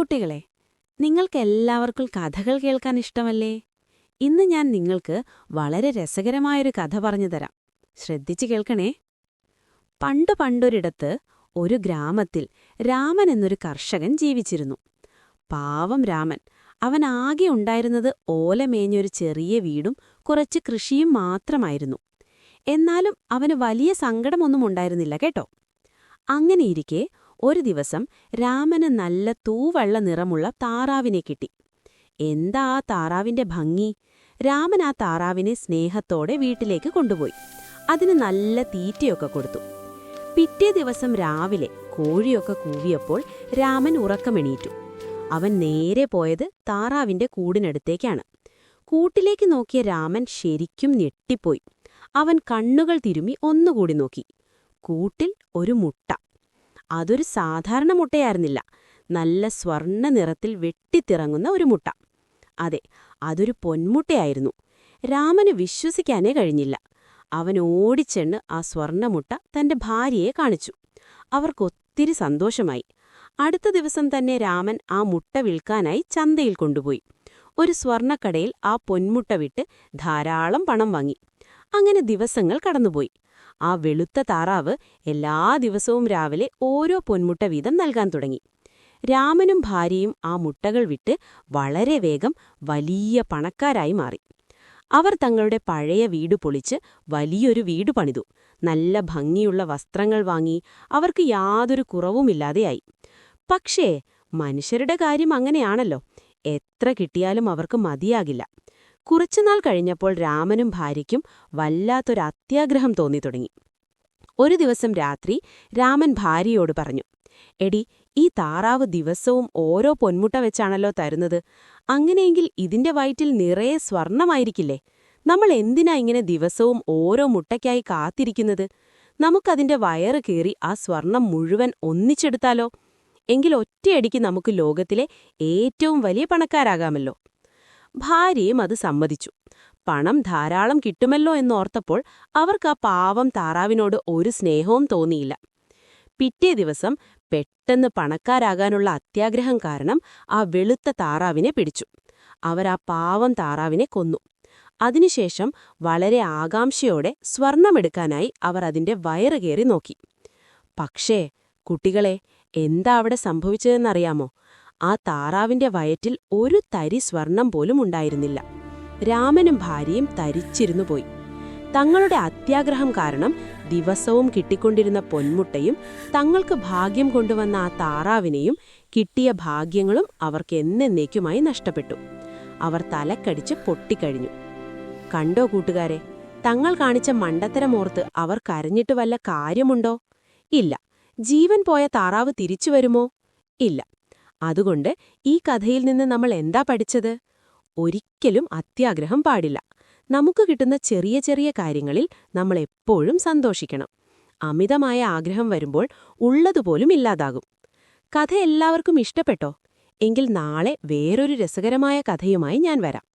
കുട്ടികളെ, നിങ്ങൾക്കെല്ലാവർക്കും കഥകൾ കേൾക്കാൻ ഇഷ്ടമല്ലേ? ഇന്ന് ഞാൻ നിങ്ങൾക്ക് വളരെ രസകരമായൊരു കഥ പറഞ്ഞുതരാം. ശ്രദ്ധിച്ചു കേൾക്കണേ. പണ്ടൊരിടത്ത് ഒരു ഗ്രാമത്തിൽ രാമൻ എന്നൊരു കർഷകൻ ജീവിച്ചിരുന്നു. പാവം രാമൻ. അവനാകെ ഉണ്ടായിരുന്നത് ഓലമേഞ്ഞൊരു ചെറിയ വീടും കുറച്ച് കൃഷിയും മാത്രമായിരുന്നു. എന്നാലും അവന് വലിയ സങ്കടമൊന്നും ഉണ്ടായിരുന്നില്ല കേട്ടോ. അങ്ങനെയിരിക്കെ ഒരു ദിവസം രാമന് നല്ല തൂവള്ള നിറമുള്ള താറാവിനെ കിട്ടി. എന്താ ആ താറാവിന്റെ ഭംഗി! രാമൻ ആ താറാവിനെ സ്നേഹത്തോടെ വീട്ടിലേക്ക് കൊണ്ടുപോയി. അതിന് നല്ല തീറ്റയൊക്കെ കൊടുത്തു. പിറ്റേ ദിവസം രാവിലെ കോഴിയൊക്കെ കൂവിയപ്പോൾ രാമൻ ഉറക്കമെണീറ്റു. അവൻ നേരെ പോയത് താറാവിന്റെ കൂടിനടുത്തേക്കാണ്. കൂട്ടിലേക്ക് നോക്കിയ രാമൻ ശരിക്കും ഞെട്ടിപ്പോയി. അവൻ കണ്ണുകൾ തിരുമ്മി ഒന്നുകൂടി നോക്കി. കൂട്ടിൽ ഒരു മുട്ട. അതൊരു സാധാരണ മുട്ടയായിരുന്നില്ല. നല്ല സ്വർണ്ണ നിറത്തിൽ വെട്ടിത്തിറങ്ങുന്ന ഒരു മുട്ട. അതെ, അതൊരു പൊന്മുട്ടയായിരുന്നു. രാമന് വിശ്വസിക്കാനേ കഴിഞ്ഞില്ല. അവൻ ഓടിച്ചെന്ന് ആ സ്വർണ്ണമുട്ട തന്റെ ഭാര്യയെ കാണിച്ചു. അവർക്കൊത്തിരി സന്തോഷമായി. അടുത്ത ദിവസം തന്നെ രാമൻ ആ മുട്ട വിൽക്കാനായി ചന്തയിൽ കൊണ്ടുപോയി. ഒരു സ്വർണ്ണക്കടയിൽ ആ പൊന്മുട്ട വിറ്റ് ധാരാളം പണം വാങ്ങി. അങ്ങനെ ദിവസങ്ങൾ കടന്നുപോയി. ആ വെളുത്ത താറാവ് എല്ലാ ദിവസവും രാവിലെ ഓരോ പൊന്മുട്ട വീതം നൽകാൻ തുടങ്ങി. രാമനും ഭാര്യയും ആ മുട്ടകൾ വിറ്റ് വളരെ വേഗം വലിയ പണക്കാരായി മാറി. അവർ തങ്ങളുടെ പഴയ വീട് പൊളിച്ച് വലിയൊരു വീട് പണിതു. നല്ല ഭംഗിയുള്ള വസ്ത്രങ്ങൾ വാങ്ങി. അവർക്ക് യാതൊരു കുറവുമില്ലാതെയായി. പക്ഷേ മനുഷ്യരുടെ കാര്യം അങ്ങനെയാണല്ലോ. എത്ര കിട്ടിയാലും അവർക്ക് മതിയാകില്ല. കുറച്ചുനാൾ കഴിഞ്ഞപ്പോൾ രാമനും ഭാര്യയ്ക്കും വല്ലാത്തൊരു അത്യാഗ്രഹം തോന്നിത്തുടങ്ങി. ഒരു ദിവസം രാത്രി രാമൻ ഭാര്യയോട് പറഞ്ഞു, "എടി, ഈ താറാവ് ദിവസവും ഓരോ പൊന്മുട്ട വെച്ചാണല്ലോ തരുന്നത്. അങ്ങനെയെങ്കിൽ ഇതിന്റെ വയറ്റിൽ നിറയെ സ്വർണമായിരിക്കില്ലേ? നമ്മൾ എന്തിനാ ഇങ്ങനെ ദിവസവും ഓരോ മുട്ടയ്ക്കായി കാത്തിരിക്കുന്നത്? നമുക്കതിന്റെ വയറ് കീറി ആ സ്വർണം മുഴുവൻ ഒന്നിച്ചെടുത്താലോ? എങ്കിൽ ഒറ്റയടിക്ക് നമുക്ക് ലോകത്തിലെ ഏറ്റവും വലിയ പണക്കാരാകാമല്ലോ." ഭാര്യയും അത് സമ്മതിച്ചു. പണം ധാരാളം കിട്ടുമല്ലോ എന്നോർത്തപ്പോൾ അവർക്ക് ആ പാവം താറാവിനോട് ഒരു സ്നേഹവും തോന്നിയില്ല. പിറ്റേ ദിവസം പെട്ടെന്ന് പണക്കാരാകാനുള്ള അത്യാഗ്രഹം കാരണം ആ വെളുത്ത താറാവിനെ പിടിച്ചു. അവർ ആ പാവം താറാവിനെ കൊന്നു. അതിനുശേഷം വളരെ ആകാംക്ഷയോടെ സ്വർണമെടുക്കാനായി അവർ അതിന്റെ വയറ് കയറി നോക്കി. പക്ഷേ കുട്ടികളെ, എന്താ അവിടെ സംഭവിച്ചതെന്നറിയാമോ? ആ താറാവിന്റെ വയറ്റിൽ ഒരു തരി സ്വർണം പോലും ഉണ്ടായിരുന്നില്ല. രാമനും ഭാര്യയും തരിച്ചിരുന്നു പോയി. തങ്ങളുടെ അത്യാഗ്രഹം കാരണം ദിവസവും കിട്ടിക്കൊണ്ടിരുന്ന പൊന്മുട്ടയും തങ്ങൾക്ക് ഭാഗ്യം കൊണ്ടുവന്ന ആ താറാവിനെയും കിട്ടിയ ഭാഗ്യങ്ങളും അവർക്ക് എന്നേക്കുമായി നഷ്ടപ്പെട്ടു. അവർ തലക്കടിച്ച് പൊട്ടിക്കഴിഞ്ഞു. കണ്ടോ കൂട്ടുകാരെ, തങ്ങൾ കാണിച്ച മണ്ടത്തരമോർത്ത് അവർ കരഞ്ഞിട്ട് വല്ല കാര്യമുണ്ടോ? ഇല്ല. ജീവൻ പോയ താറാവ് തിരിച്ചു വരുമോ? ഇല്ല. അതുകൊണ്ട് ഈ കഥയിൽ നിന്ന് നമ്മൾ എന്താ പഠിച്ചത്? ഒരിക്കലും അത്യാഗ്രഹം പാടില്ല. നമുക്ക് കിട്ടുന്ന ചെറിയ ചെറിയ കാര്യങ്ങളിൽ നമ്മൾ എപ്പോഴും സന്തോഷിക്കണം. അമിതമായ ആഗ്രഹം വരുമ്പോൾ ഉള്ളതുപോലും ഇല്ലാതാകും. കഥ എല്ലാവർക്കും ഇഷ്ടപ്പെട്ടോ? എങ്കിൽ നാളെ വേറൊരു രസകരമായ കഥയുമായി ഞാൻ വരാം.